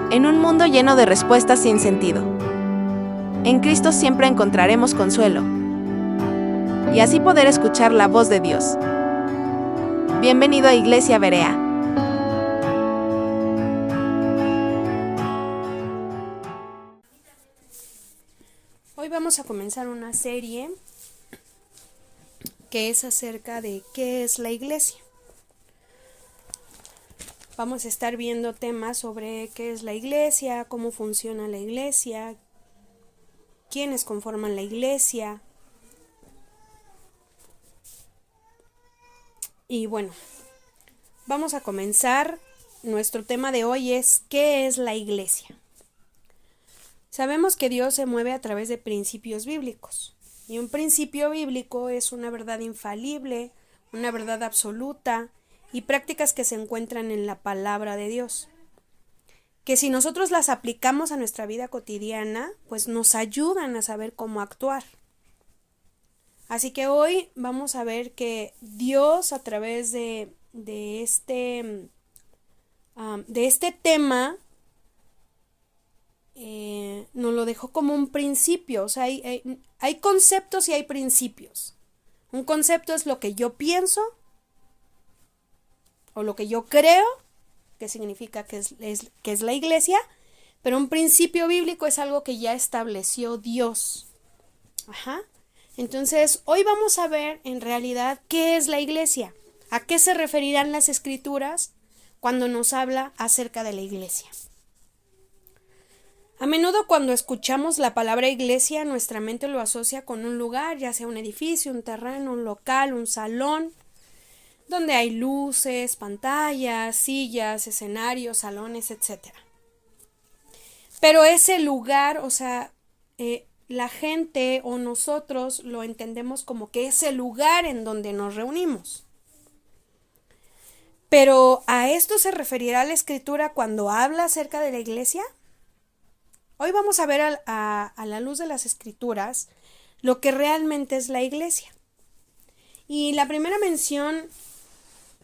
En un mundo lleno de respuestas sin sentido, en Cristo siempre encontraremos consuelo y así poder escuchar la voz de Dios. Bienvenido a Iglesia Berea. Hoy vamos a comenzar una serie que es acerca de qué es la iglesia. Vamos a estar viendo temas sobre qué es la iglesia, cómo funciona la iglesia, quiénes conforman la iglesia. Y bueno, vamos a comenzar. Nuestro tema de hoy es ¿qué es la iglesia? Sabemos que Dios se mueve a través de principios bíblicos. Y un principio bíblico es una verdad infalible, una verdad absoluta y prácticas que se encuentran en la palabra de Dios. Que si nosotros las aplicamos a nuestra vida cotidiana, pues nos ayudan a saber cómo actuar. Así que hoy vamos a ver que Dios a través de este tema nos lo dejó como un principio. O sea, hay conceptos y hay principios. Un concepto es lo que yo pienso o lo que yo creo, que significa que es la iglesia, pero un principio bíblico es algo que ya estableció Dios. Entonces, hoy vamos a ver en realidad qué es la iglesia, a qué se referirán las escrituras cuando nos habla acerca de la iglesia. A menudo cuando escuchamos la palabra iglesia, nuestra mente lo asocia con un lugar, ya sea un edificio, un terreno, un local, un salón, donde hay luces, pantallas, sillas, escenarios, salones, etc. Pero ese lugar, o sea, la gente o nosotros lo entendemos como que es el lugar en donde nos reunimos. Pero ¿a esto se referirá la escritura cuando habla acerca de la iglesia? Hoy vamos a ver a la luz de las escrituras lo que realmente es la iglesia. Y la primera mención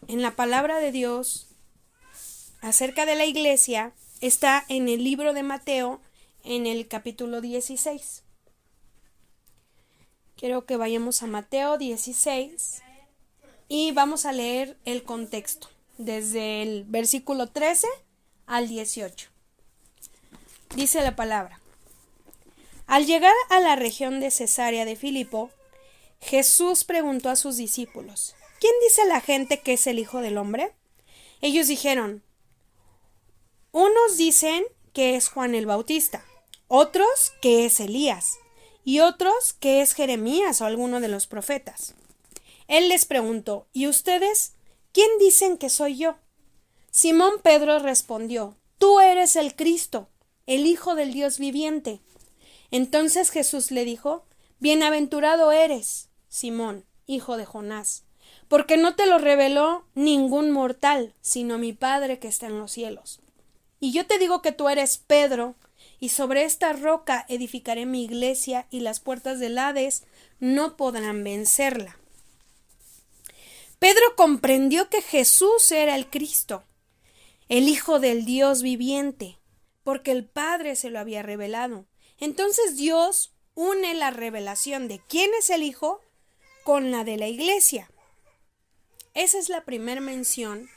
en la palabra de Dios acerca de la iglesia está en el libro de Mateo, en el capítulo 16. Quiero que vayamos a Mateo 16 y vamos a leer el contexto, desde el versículo 13 al 18. Dice la palabra: Al llegar a la región de Cesarea de Filipo, Jesús preguntó a sus discípulos: ¿Quién dice la gente que es el Hijo del Hombre? Ellos dijeron: unos dicen que es Juan el Bautista, otros que es Elías, y otros que es Jeremías o alguno de los profetas. Él les preguntó: ¿y ustedes? ¿Quién dicen que soy yo? Simón Pedro respondió: Tú eres el Cristo, el Hijo del Dios viviente. Entonces Jesús le dijo: Bienaventurado eres, Simón, hijo de Jonás, porque no te lo reveló ningún mortal, sino mi Padre que está en los cielos. Y yo te digo que tú eres Pedro, y sobre esta roca edificaré mi iglesia, y las puertas del Hades no podrán vencerla. Pedro comprendió que Jesús era el Cristo, el Hijo del Dios viviente, porque el Padre se lo había revelado. Entonces Dios une la revelación de quién es el Hijo con la de la iglesia. Esa es la primera mención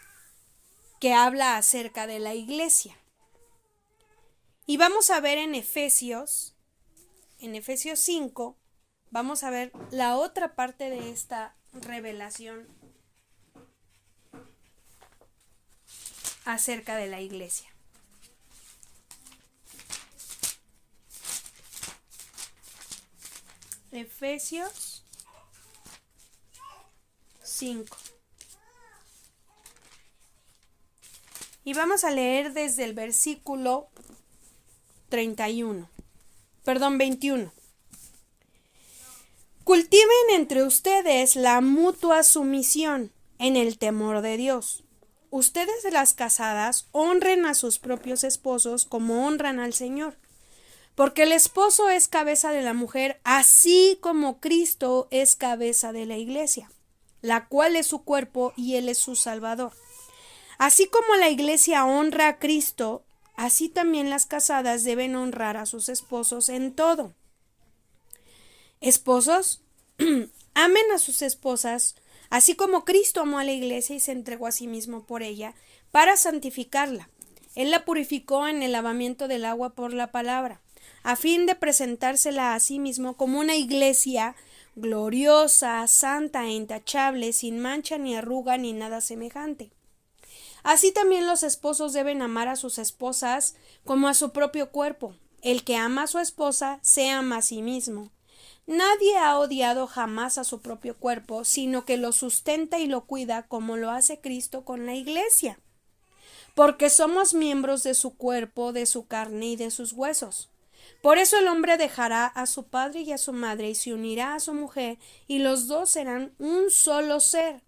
que habla acerca de la iglesia. Y vamos a ver en Efesios 5, vamos a ver la otra parte de esta revelación acerca de la iglesia. Efesios 5. Y vamos a leer desde el versículo 21. Cultiven entre ustedes la mutua sumisión en el temor de Dios. Ustedes, las casadas, honren a sus propios esposos como honran al Señor. Porque el esposo es cabeza de la mujer, así como Cristo es cabeza de la iglesia, la cual es su cuerpo y él es su Salvador. Así como la iglesia honra a Cristo, así también las casadas deben honrar a sus esposos en todo. Esposos, amen a sus esposas, así como Cristo amó a la iglesia y se entregó a sí mismo por ella, para santificarla. Él la purificó en el lavamiento del agua por la palabra, a fin de presentársela a sí mismo como una iglesia gloriosa, santa e intachable, sin mancha ni arruga ni nada semejante. Así también los esposos deben amar a sus esposas como a su propio cuerpo. El que ama a su esposa se ama a sí mismo. Nadie ha odiado jamás a su propio cuerpo, sino que lo sustenta y lo cuida como lo hace Cristo con la iglesia, porque somos miembros de su cuerpo, de su carne y de sus huesos. Por eso el hombre dejará a su padre y a su madre y se unirá a su mujer, y los dos serán un solo ser.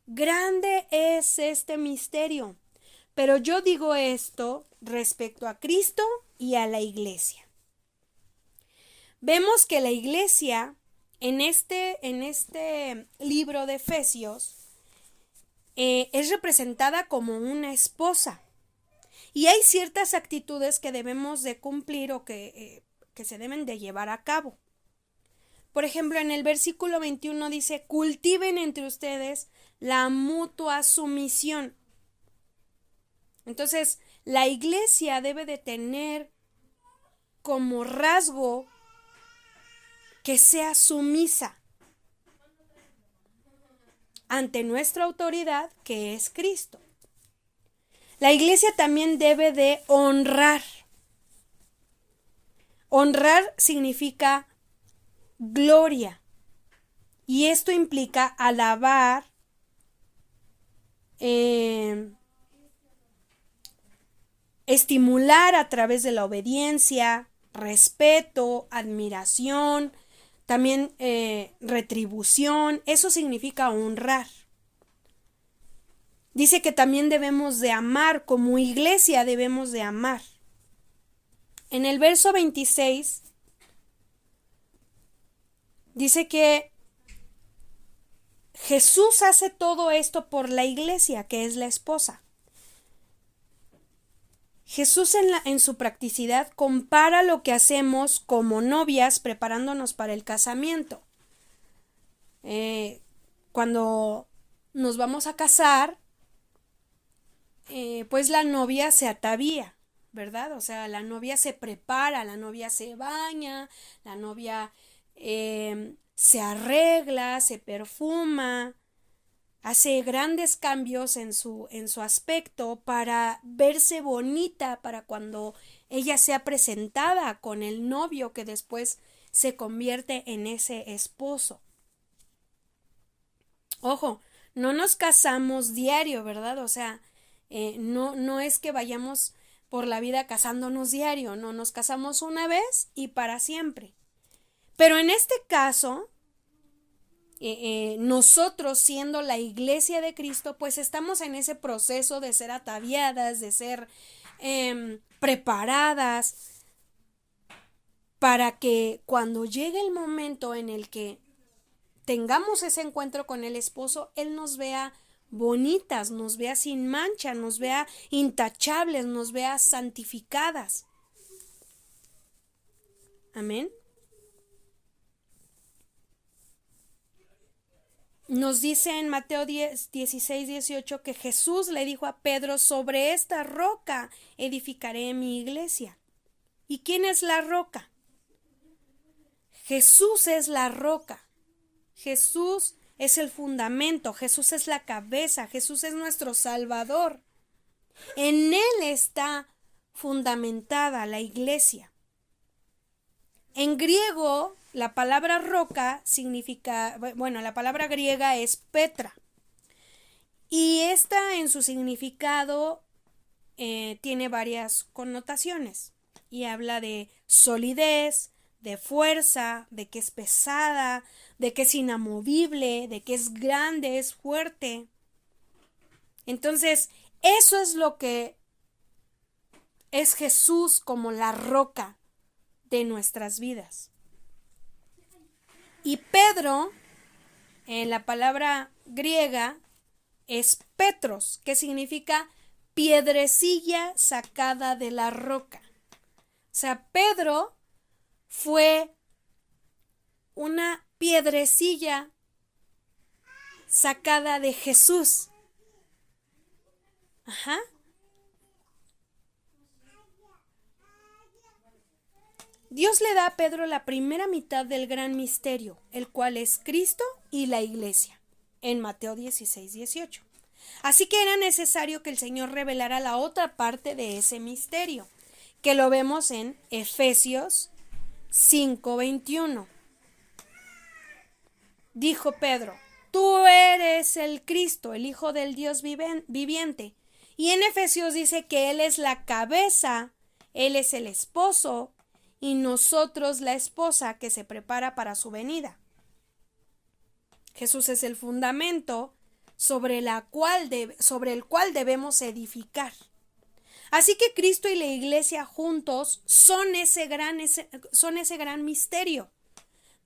Grande es este misterio, pero yo digo esto respecto a Cristo y a la iglesia. Vemos que la iglesia en este libro de Efesios es representada como una esposa. Y hay ciertas actitudes que debemos de cumplir o que se deben de llevar a cabo. Por ejemplo, en el versículo 21 dice, cultiven entre ustedes la mutua sumisión. Entonces, la iglesia debe de tener como rasgo que sea sumisa ante nuestra autoridad, que es Cristo. La iglesia también debe de honrar. Honrar significa gloria. Y esto implica alabar, estimular a través de la obediencia, respeto, admiración, también retribución. Eso significa honrar. Dice que también debemos de amar, como iglesia debemos de amar. En el verso 26 dice que Jesús hace todo esto por la iglesia, que es la esposa. Jesús en su practicidad compara lo que hacemos como novias preparándonos para el casamiento. Cuando nos vamos a casar, pues la novia se atavía, ¿verdad? O sea, la novia se prepara, la novia se baña, la novia se arregla, se perfuma, hace grandes cambios en su aspecto para verse bonita para cuando ella sea presentada con el novio que después se convierte en ese esposo. Ojo, no nos casamos diario, ¿verdad? O sea, no es que vayamos por la vida casándonos diario, no, nos casamos una vez y para siempre. Pero en este caso, nosotros siendo la iglesia de Cristo, pues estamos en ese proceso de ser ataviadas, de ser preparadas para que cuando llegue el momento en el que tengamos ese encuentro con el esposo, Él nos vea bonitas, nos vea sin mancha, nos vea intachables, nos vea santificadas. Amén. Nos dice en Mateo 16, 18 que Jesús le dijo a Pedro, sobre esta roca edificaré mi iglesia. ¿Y quién es la roca? Jesús es la roca. Jesús es el fundamento, Jesús es la cabeza, Jesús es nuestro Salvador. En Él está fundamentada la iglesia. En griego, la palabra roca significa, bueno, la palabra griega es Petra. Y esta en su significado tiene varias connotaciones. Y habla de solidez, de fuerza, de que es pesada, de que es inamovible, de que es grande, es fuerte. Entonces, eso es lo que es Jesús como la roca de nuestras vidas. Y Pedro, en la palabra griega, es Petros, que significa piedrecilla sacada de la roca. O sea, Pedro fue una piedrecilla sacada de Jesús. Ajá. Dios le da a Pedro la primera mitad del gran misterio, el cual es Cristo y la iglesia, en Mateo 16, 18. Así que era necesario que el Señor revelara la otra parte de ese misterio, que lo vemos en Efesios 5, 21. Dijo Pedro: tú eres el Cristo, el Hijo del Dios viviente. Y en Efesios dice que Él es la cabeza, Él es el esposo, y nosotros la esposa que se prepara para su venida. Jesús es el fundamento sobre el cual debemos edificar. Así que Cristo y la iglesia juntos son ese gran misterio.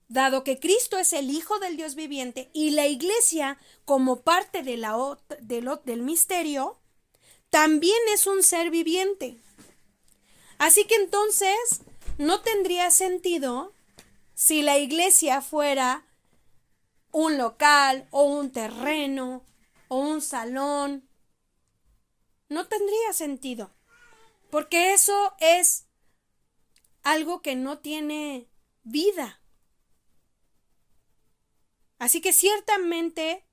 Dado que Cristo es el Hijo del Dios viviente y la iglesia, como parte del misterio, también es un ser viviente. Así que entonces no tendría sentido si la iglesia fuera un local o un terreno o un salón. No tendría sentido, porque eso es algo que no tiene vida. Así que ciertamente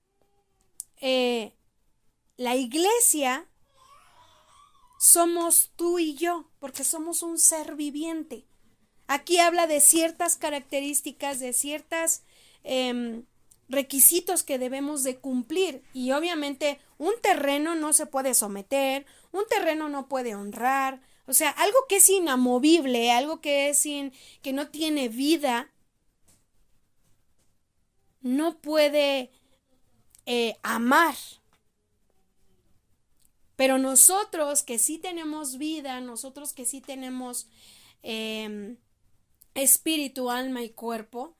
la iglesia somos tú y yo, porque somos un ser viviente. Aquí habla de ciertas características, de ciertos requisitos que debemos de cumplir. Y obviamente un terreno no se puede someter, un terreno no puede honrar. O sea, algo que es inamovible, algo que que no tiene vida, no puede amar. Pero nosotros que sí tenemos vida, nosotros que sí tenemos espíritu, alma y cuerpo,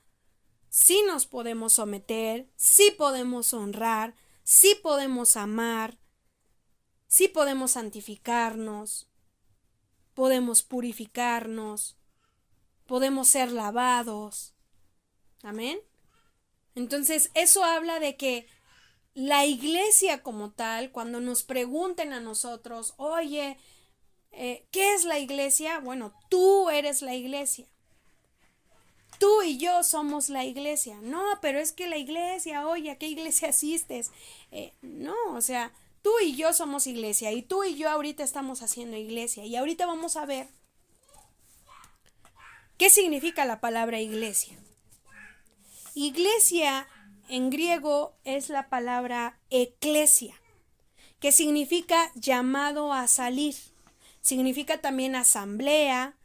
sí nos podemos someter, sí podemos honrar, sí podemos amar, sí podemos santificarnos, podemos purificarnos, podemos ser lavados. Amén. Entonces, eso habla de que la iglesia como tal, cuando nos pregunten a nosotros, oye, ¿qué es la iglesia? Bueno, tú eres la iglesia. Tú y yo somos la iglesia. No, pero es que la iglesia, oye, ¿a qué iglesia asistes? No, o sea, tú y yo somos iglesia y tú y yo ahorita estamos haciendo iglesia. Y ahorita vamos a ver qué significa la palabra iglesia. Iglesia en griego es la palabra eklesia, que significa llamado a salir. Significa también asamblea,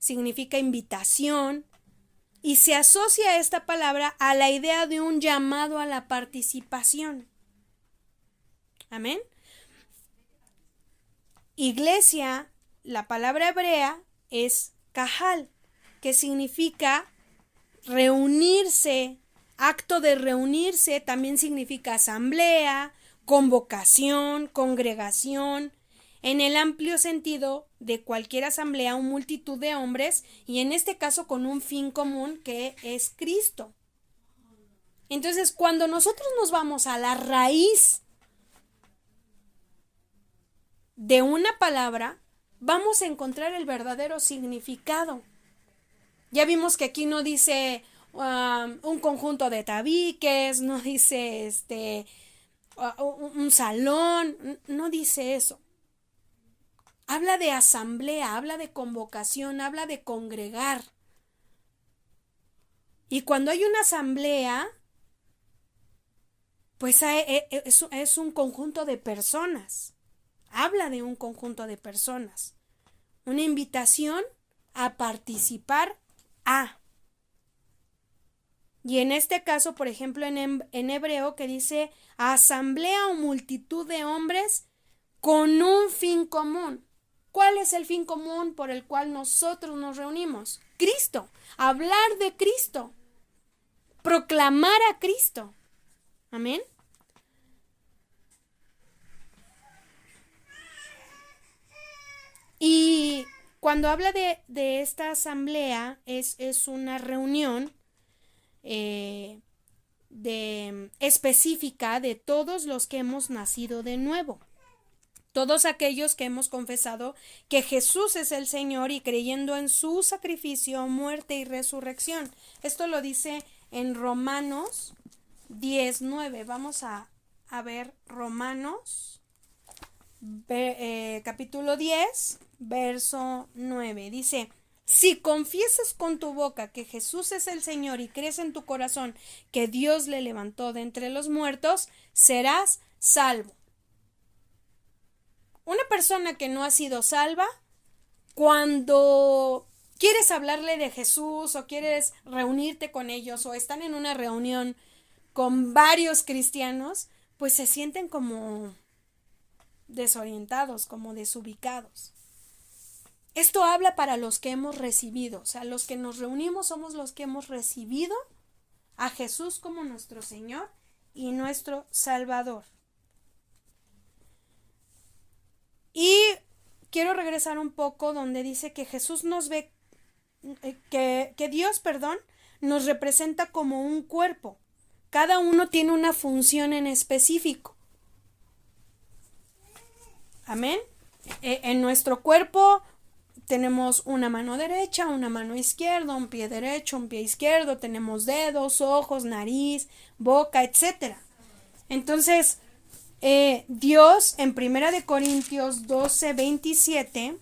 significa invitación, y se asocia esta palabra a la idea de un llamado a la participación. Amén. Iglesia, la palabra hebrea es kahal, que significa reunirse. Acto de reunirse también significa asamblea, convocación, congregación, en el amplio sentido de cualquier asamblea o multitud de hombres, y en este caso con un fin común que es Cristo. Entonces, cuando nosotros nos vamos a la raíz de una palabra, vamos a encontrar el verdadero significado. Ya vimos que aquí no dice un conjunto de tabiques, no dice un salón, no dice eso. Habla de asamblea, habla de convocación, habla de congregar. Y cuando hay una asamblea, pues es un conjunto de personas. Habla de un conjunto de personas. Una invitación a participar a. Y en este caso, por ejemplo, en hebreo que dice asamblea o multitud de hombres con un fin común. ¿Cuál es el fin común por el cual nosotros nos reunimos? Cristo. Hablar de Cristo. Proclamar a Cristo. Amén. cuando habla de esta asamblea, es una reunión específica de todos los que hemos nacido de nuevo. Todos aquellos que hemos confesado que Jesús es el Señor y creyendo en su sacrificio, muerte y resurrección. Esto lo dice en Romanos 10:9. Vamos a ver Romanos capítulo 10, verso 9. Dice: si confiesas con tu boca que Jesús es el Señor y crees en tu corazón que Dios le levantó de entre los muertos, serás salvo. Una persona que no ha sido salva, cuando quieres hablarle de Jesús o quieres reunirte con ellos o están en una reunión con varios cristianos, pues se sienten como desorientados, como desubicados. Esto habla para los que hemos recibido, o sea, los que nos reunimos somos los que hemos recibido a Jesús como nuestro Señor y nuestro Salvador. Y quiero regresar un poco donde dice que Jesús nos ve, que Dios, nos representa como un cuerpo. Cada uno tiene una función en específico. Amén. En nuestro cuerpo tenemos una mano derecha, una mano izquierda, un pie derecho, un pie izquierdo, tenemos dedos, ojos, nariz, boca, etc. Entonces, Dios en 1 Corintios 12:27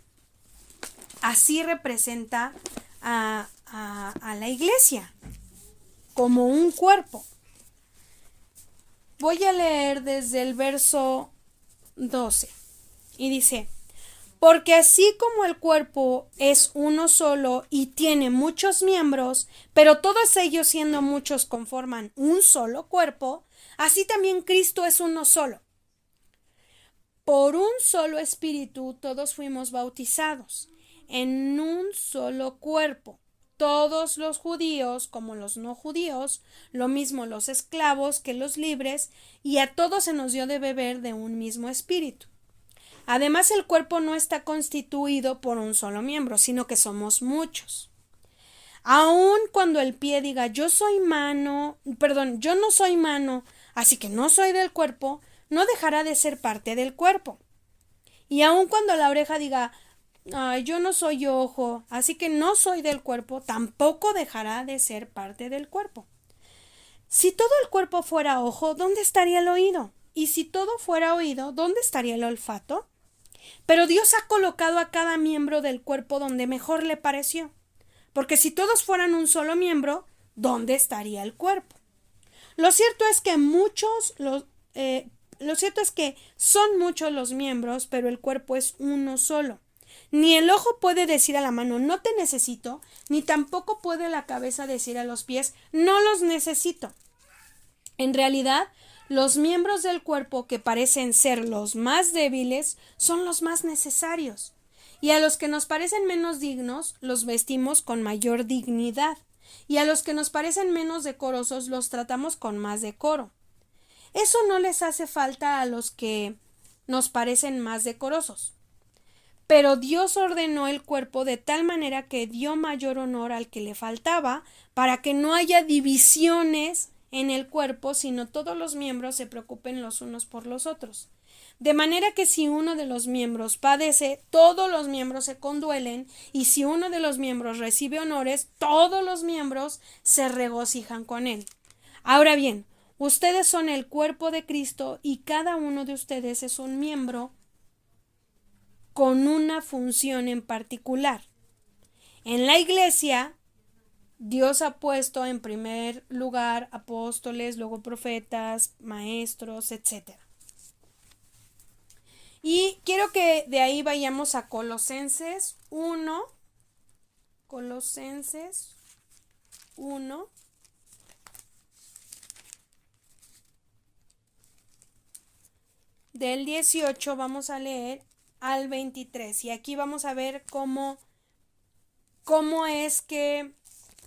así representa a la iglesia como un cuerpo. Voy a leer desde el verso 12 y dice: porque así como el cuerpo es uno solo y tiene muchos miembros, pero todos ellos siendo muchos conforman un solo cuerpo, así también Cristo es uno solo. Por un solo espíritu todos fuimos bautizados en un solo cuerpo, todos los judíos como los no judíos, lo mismo los esclavos que los libres, y a todos se nos dio de beber de un mismo espíritu. Además, el cuerpo no está constituido por un solo miembro, sino que somos muchos. Aun cuando el pie diga yo no soy mano, así que no soy del cuerpo, no dejará de ser parte del cuerpo. Y aun cuando la oreja diga yo no soy ojo, así que no soy del cuerpo, tampoco dejará de ser parte del cuerpo. Si todo el cuerpo fuera ojo, ¿dónde estaría el oído? Y si todo fuera oído, ¿dónde estaría el olfato? Pero Dios ha colocado a cada miembro del cuerpo donde mejor le pareció. Porque si todos fueran un solo miembro, ¿dónde estaría el cuerpo? Lo cierto es que son muchos los miembros, pero el cuerpo es uno solo. Ni el ojo puede decir a la mano no te necesito, ni tampoco puede la cabeza decir a los pies no los necesito. En realidad, los miembros del cuerpo que parecen ser los más débiles son los más necesarios, y a los que nos parecen menos dignos los vestimos con mayor dignidad, y a los que nos parecen menos decorosos los tratamos con más decoro. Eso no les hace falta a los que nos parecen más decorosos. Pero Dios ordenó el cuerpo de tal manera que dio mayor honor al que le faltaba, para que no haya divisiones en el cuerpo, sino todos los miembros se preocupen los unos por los otros. De manera que si uno de los miembros padece, todos los miembros se conduelen, y si uno de los miembros recibe honores, todos los miembros se regocijan con él. Ahora bien, ustedes son el cuerpo de Cristo y cada uno de ustedes es un miembro con una función en particular. En la iglesia, Dios ha puesto en primer lugar apóstoles, luego profetas, maestros, etc. Y quiero que de ahí vayamos a Colosenses 1. Colosenses 1. Del 18 vamos a leer al 23. Y aquí vamos a ver cómo es que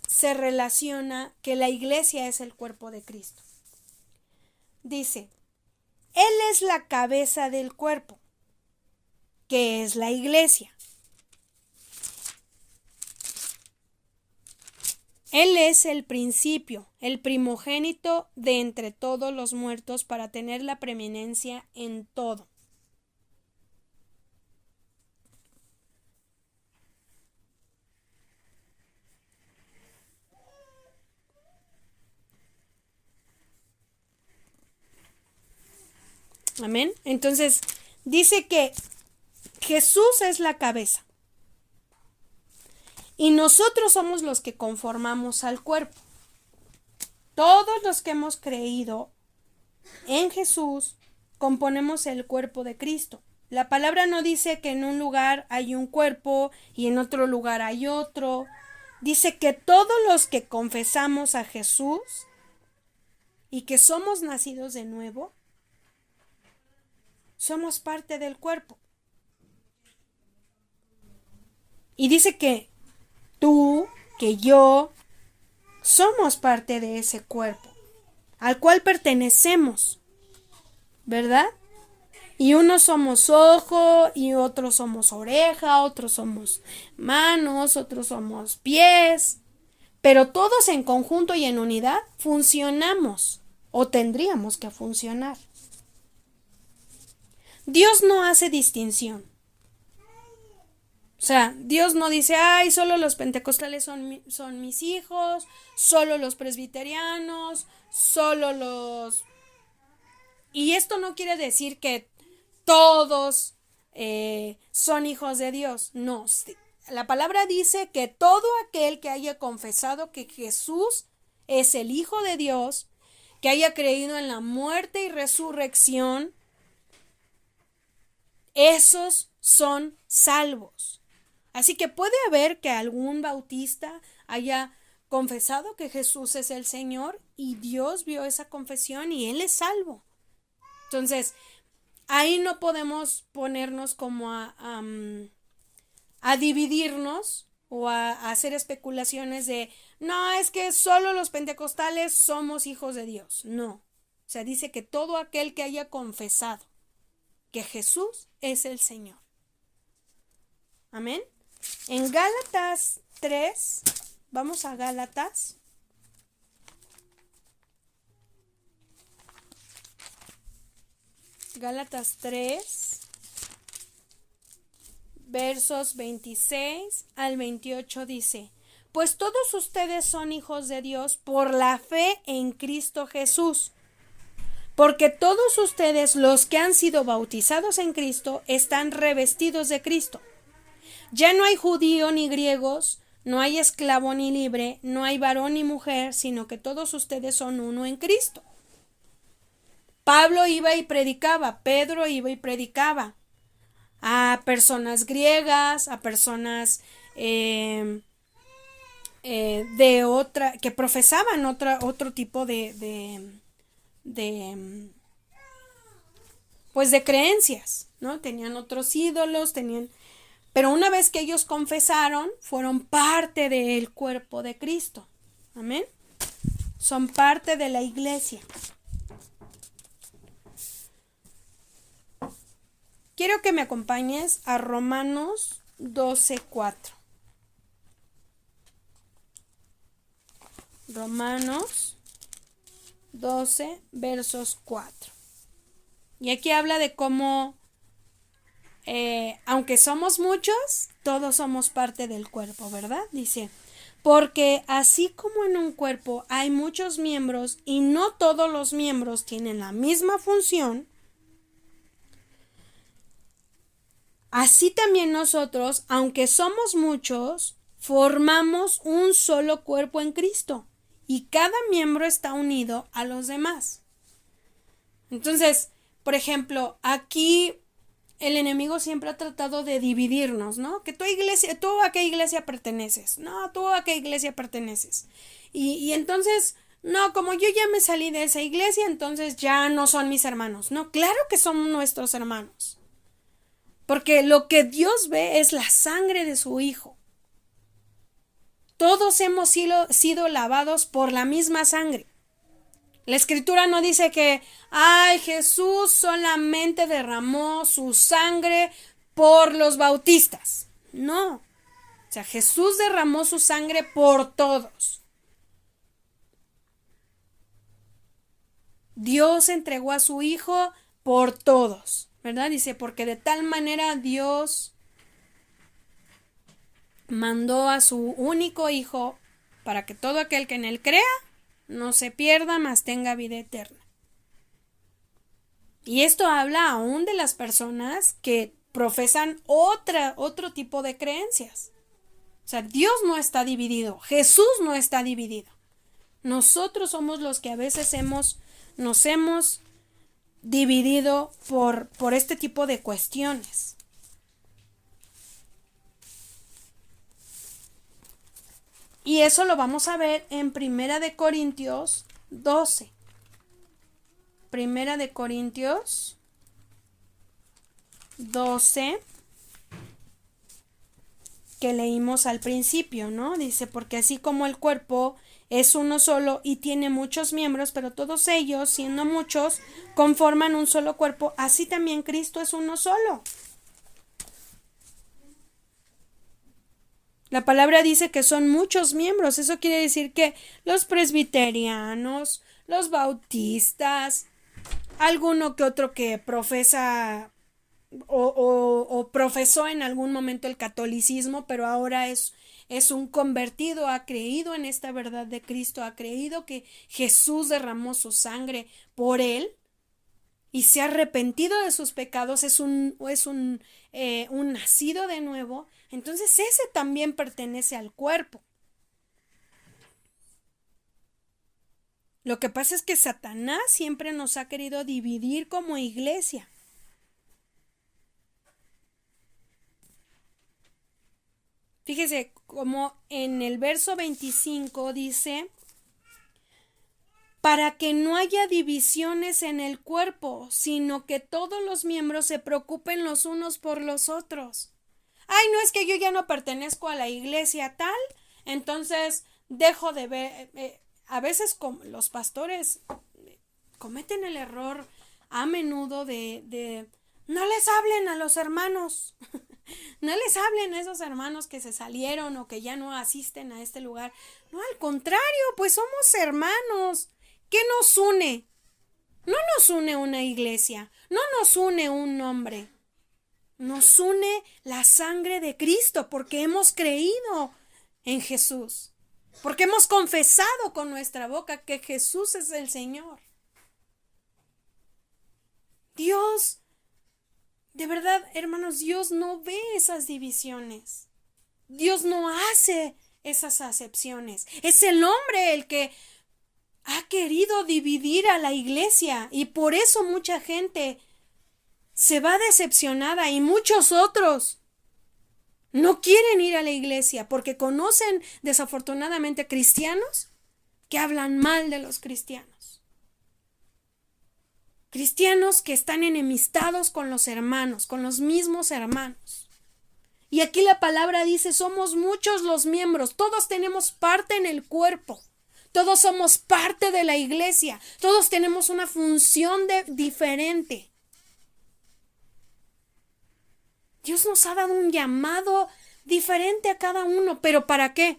se relaciona que la iglesia es el cuerpo de Cristo. Dice: Él es la cabeza del cuerpo, que es la iglesia. Él es el principio, el primogénito de entre todos los muertos para tener la preeminencia en todo. Amén. Entonces, dice que Jesús es la cabeza. Y nosotros somos los que conformamos al cuerpo. Todos los que hemos creído en Jesús componemos el cuerpo de Cristo. La palabra no dice que en un lugar hay un cuerpo y en otro lugar hay otro. Dice que todos los que confesamos a Jesús y que somos nacidos de nuevo, somos parte del cuerpo. Y dice que tú, que yo, somos parte de ese cuerpo, al cual pertenecemos, ¿verdad? Y unos somos ojo, y otros somos oreja, otros somos manos, otros somos pies, pero todos en conjunto y en unidad funcionamos, o tendríamos que funcionar. Dios no hace distinción. O sea, Dios no dice, ay, solo los pentecostales son mis hijos, solo los presbiterianos, solo los... Y esto no quiere decir que todos son hijos de Dios. No, la palabra dice que todo aquel que haya confesado que Jesús es el Hijo de Dios, que haya creído en la muerte y resurrección, esos son salvos. Así que puede haber que algún bautista haya confesado que Jesús es el Señor y Dios vio esa confesión y él es salvo. Entonces, ahí no podemos ponernos como a dividirnos o a hacer especulaciones de, no, es que solo los pentecostales somos hijos de Dios. No, o sea, dice que todo aquel que haya confesado que Jesús es el Señor. Amén. En Gálatas 3, vamos a Gálatas. Gálatas 3, versos 26 al 28 dice, pues todos ustedes son hijos de Dios por la fe en Cristo Jesús. Porque todos ustedes, los que han sido bautizados en Cristo, están revestidos de Cristo. Ya no hay judío ni griegos, no hay esclavo ni libre, no hay varón ni mujer, sino que todos ustedes son uno en Cristo. Pablo iba y predicaba, Pedro iba y predicaba a personas griegas, a personas de otra, que profesaban otro tipo de creencias, ¿no? Tenían otros ídolos, pero una vez que ellos confesaron, fueron parte del cuerpo de Cristo. Amén. Son parte de la iglesia. Quiero que me acompañes a Romanos 12:4. Romanos 12, versos 4. Y aquí habla de cómo, aunque somos muchos, todos somos parte del cuerpo, ¿verdad? Dice, porque así como en un cuerpo hay muchos miembros y no todos los miembros tienen la misma función, así también nosotros, aunque somos muchos, formamos un solo cuerpo en Cristo. Y cada miembro está unido a los demás. Entonces, por ejemplo, aquí el enemigo siempre ha tratado de dividirnos, ¿no? Que tu iglesia, ¿tú a qué iglesia perteneces? No, ¿tú a qué iglesia perteneces? Y entonces, no, como yo ya me salí de esa iglesia, entonces ya no son mis hermanos. No, claro que son nuestros hermanos. Porque lo que Dios ve es la sangre de su Hijo. Todos hemos sido lavados por la misma sangre. La Escritura no dice que, ay, Jesús solamente derramó su sangre por los bautistas. No. O sea, Jesús derramó su sangre por todos. Dios entregó a su Hijo por todos, ¿verdad? Dice, porque de tal manera Dios mandó a su único Hijo para que todo aquel que en él crea no se pierda, mas tenga vida eterna. Y esto habla aún de las personas que profesan otro tipo de creencias. O sea, Dios no está dividido, Jesús no está dividido. Nosotros somos los que a veces nos hemos dividido por este tipo de cuestiones. Y eso lo vamos a ver en Primera de Corintios 12. Primera de Corintios 12, que leímos al principio, ¿no? Dice, porque así como el cuerpo es uno solo y tiene muchos miembros, pero todos ellos, siendo muchos, conforman un solo cuerpo, así también Cristo es uno solo. La palabra dice que son muchos miembros. Eso quiere decir que los presbiterianos, los bautistas, alguno que otro que profesa o profesó en algún momento el catolicismo, pero ahora es un convertido, ha creído en esta verdad de Cristo, ha creído que Jesús derramó su sangre por él y se ha arrepentido de sus pecados, es un nacido de nuevo. Entonces ese también pertenece al cuerpo. Lo que pasa es que Satanás siempre nos ha querido dividir como iglesia. Fíjese, como en el verso 25 dice, para que no haya divisiones en el cuerpo, sino que todos los miembros se preocupen los unos por los otros. Ay, no, es que yo ya no pertenezco a la iglesia tal, entonces dejo de ver. A veces los pastores cometen el error a menudo de no les hablen a los hermanos. No les hablen a esos hermanos que se salieron o que ya no asisten a este lugar. No, al contrario, pues somos hermanos. ¿Qué nos une? No nos une una iglesia, no nos une un nombre. Nos une la sangre de Cristo porque hemos creído en Jesús. Porque hemos confesado con nuestra boca que Jesús es el Señor. Dios, de verdad, hermanos, Dios no ve esas divisiones. Dios no hace esas acepciones. Es el hombre el que ha querido dividir a la iglesia y por eso mucha gente se va decepcionada y muchos otros no quieren ir a la iglesia porque conocen desafortunadamente cristianos que hablan mal de los cristianos. Cristianos que están enemistados con los hermanos, con los mismos hermanos. Y aquí la palabra dice, somos muchos los miembros, todos tenemos parte en el cuerpo, todos somos parte de la iglesia, todos tenemos una función diferente. Dios nos ha dado un llamado diferente a cada uno, pero ¿para qué?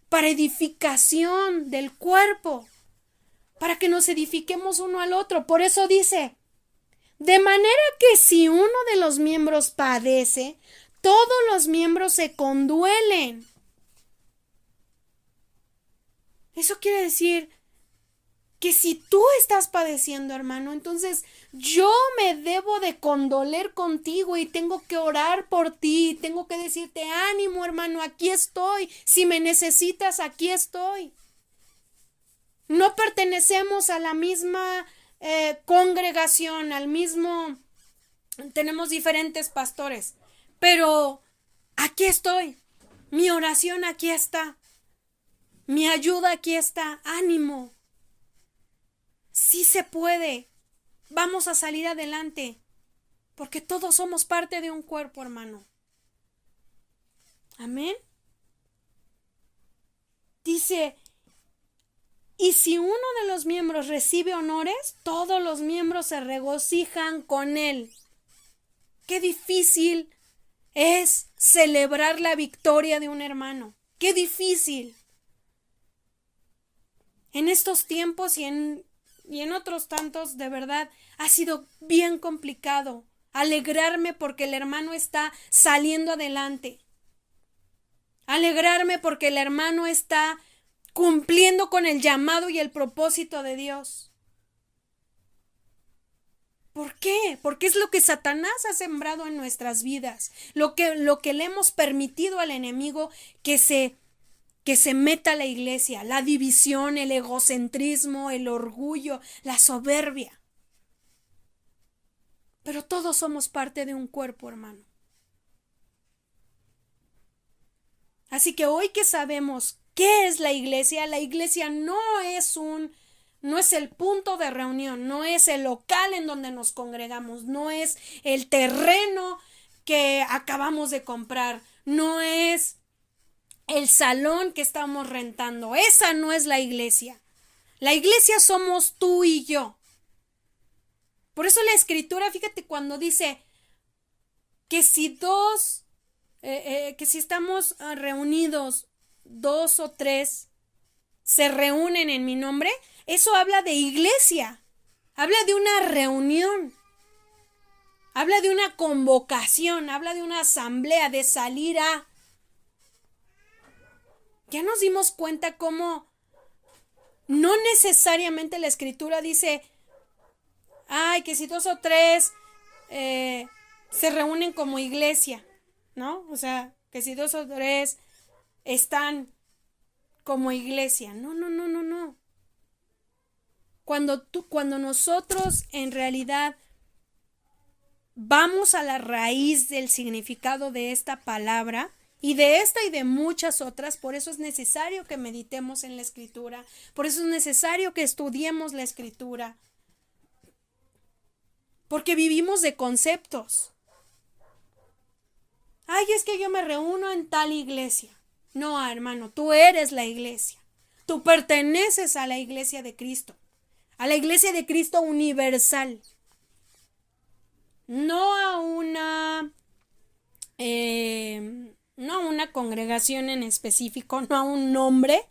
Para edificación del cuerpo, para que nos edifiquemos uno al otro. Por eso dice, de manera que si uno de los miembros padece, todos los miembros se conduelen. Eso quiere decir que si tú estás padeciendo, hermano, entonces yo me debo de condoler contigo y tengo que orar por ti, tengo que decirte, ánimo, hermano, aquí estoy, si me necesitas, aquí estoy. No pertenecemos a la misma congregación, tenemos diferentes pastores, pero aquí estoy, mi oración aquí está, mi ayuda aquí está, ánimo. Sí se puede. Vamos a salir adelante. Porque todos somos parte de un cuerpo, hermano. Amén. Dice, y si uno de los miembros recibe honores, todos los miembros se regocijan con él. Qué difícil es celebrar la victoria de un hermano. Qué difícil. En estos tiempos y en y en otros tantos, de verdad, ha sido bien complicado alegrarme porque el hermano está saliendo adelante. Alegrarme porque el hermano está cumpliendo con el llamado y el propósito de Dios. ¿Por qué? Porque es lo que Satanás ha sembrado en nuestras vidas, lo que le hemos permitido al enemigo que se meta a la iglesia, la división, el egocentrismo, el orgullo, la soberbia. Pero todos somos parte de un cuerpo, hermano. Así que hoy que sabemos qué es la iglesia no es el punto de reunión, no es el local en donde nos congregamos, no es el terreno que acabamos de comprar, no es el salón que estamos rentando. Esa no es la iglesia. La iglesia somos tú y yo. Por eso la escritura, fíjate, cuando dice que si estamos reunidos, 2 o 3 se reúnen en mi nombre, eso habla de iglesia, habla de una reunión, habla de una convocación, habla de una asamblea, de salir a... Ya nos dimos cuenta cómo no necesariamente la escritura dice, que si 2 o 3 se reúnen como iglesia, ¿no? O sea, que si 2 o 3 están como iglesia. No. Cuando nosotros en realidad vamos a la raíz del significado de esta palabra, y de esta y de muchas otras, por eso es necesario que meditemos en la escritura, por eso es necesario que estudiemos la escritura, porque vivimos de conceptos. Es que yo me reúno en tal iglesia. No, hermano, tú eres la iglesia. Tú perteneces a la iglesia de Cristo, a la iglesia de Cristo universal. No a una congregación en específico, no a un nombre,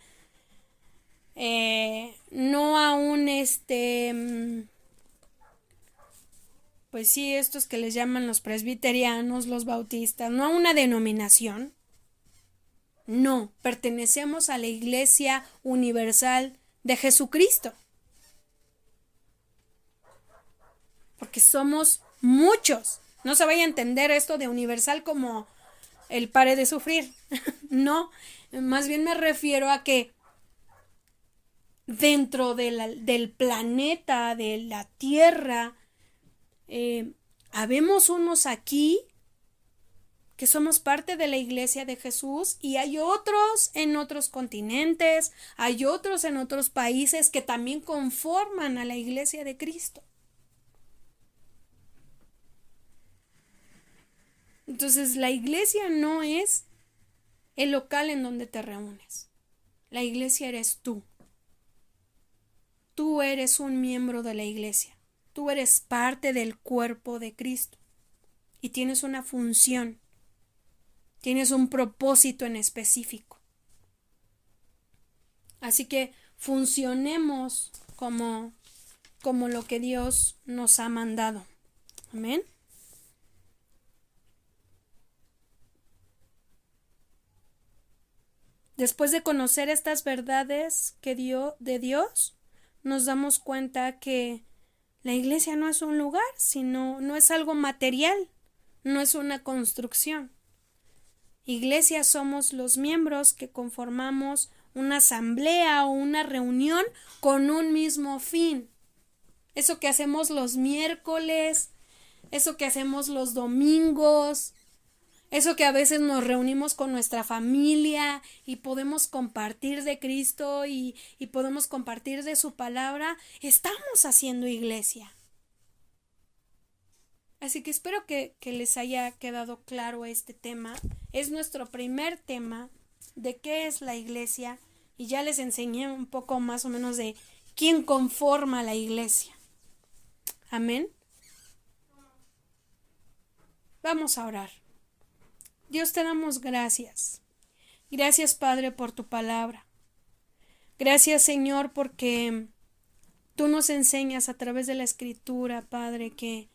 no a un pues sí, estos que les llaman los presbiterianos, los bautistas, no a una denominación. No, pertenecemos a la iglesia universal de Jesucristo. Porque somos muchos. No se vaya a entender esto de universal como el pare de sufrir. No, más bien me refiero a que dentro del planeta, de la Tierra, habemos unos aquí que somos parte de la iglesia de Jesús, y hay otros en otros continentes, hay otros en otros países que también conforman a la iglesia de Cristo. Entonces, la iglesia no es el local en donde te reúnes. La iglesia eres tú. Tú eres un miembro de la iglesia. Tú eres parte del cuerpo de Cristo. Y tienes una función. Tienes un propósito en específico. Así que funcionemos como lo que Dios nos ha mandado. Amén. Después de conocer estas verdades de Dios, nos damos cuenta que la iglesia no es un lugar, sino no es algo material, no es una construcción. Iglesia somos los miembros que conformamos una asamblea o una reunión con un mismo fin. Eso que hacemos los miércoles, eso que hacemos los domingos, eso que a veces nos reunimos con nuestra familia y podemos compartir de Cristo y podemos compartir de su palabra, estamos haciendo iglesia. Así que espero que les haya quedado claro este tema. Es nuestro primer tema de qué es la iglesia, y ya les enseñé un poco más o menos de quién conforma la iglesia. Amén. Vamos a orar. Dios, te damos gracias. Gracias, Padre, por tu palabra. Gracias, Señor, porque Tú nos enseñas a través de la Escritura, Padre, que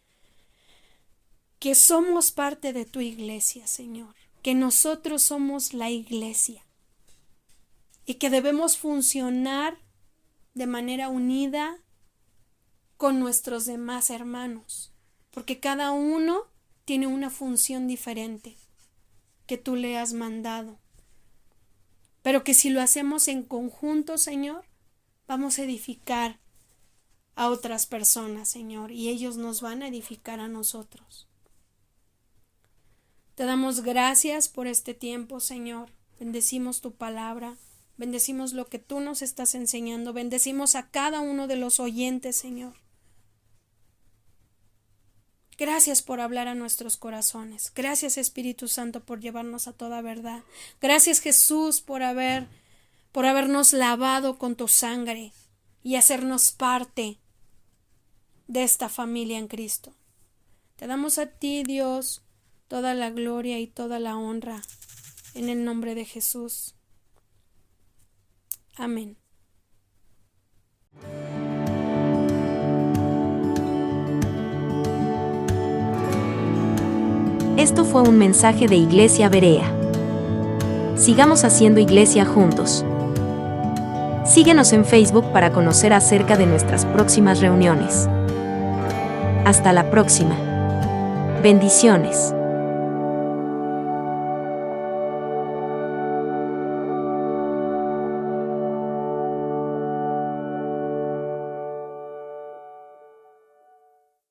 somos parte de tu iglesia, Señor, que nosotros somos la iglesia y que debemos funcionar de manera unida con nuestros demás hermanos, porque cada uno tiene una función diferente que tú le has mandado, pero que si lo hacemos en conjunto, Señor, vamos a edificar a otras personas, Señor, y ellos nos van a edificar a nosotros. Te damos gracias por este tiempo, Señor. Bendecimos tu palabra, bendecimos lo que tú nos estás enseñando, bendecimos a cada uno de los oyentes, Señor. Gracias por hablar a nuestros corazones. Gracias, Espíritu Santo, por llevarnos a toda verdad. Gracias, Jesús, por habernos lavado con tu sangre y hacernos parte de esta familia en Cristo. Te damos a ti, Dios, toda la gloria y toda la honra en el nombre de Jesús. Amén. Esto fue un mensaje de Iglesia Berea. Sigamos haciendo iglesia juntos. Síguenos en Facebook para conocer acerca de nuestras próximas reuniones. Hasta la próxima. Bendiciones.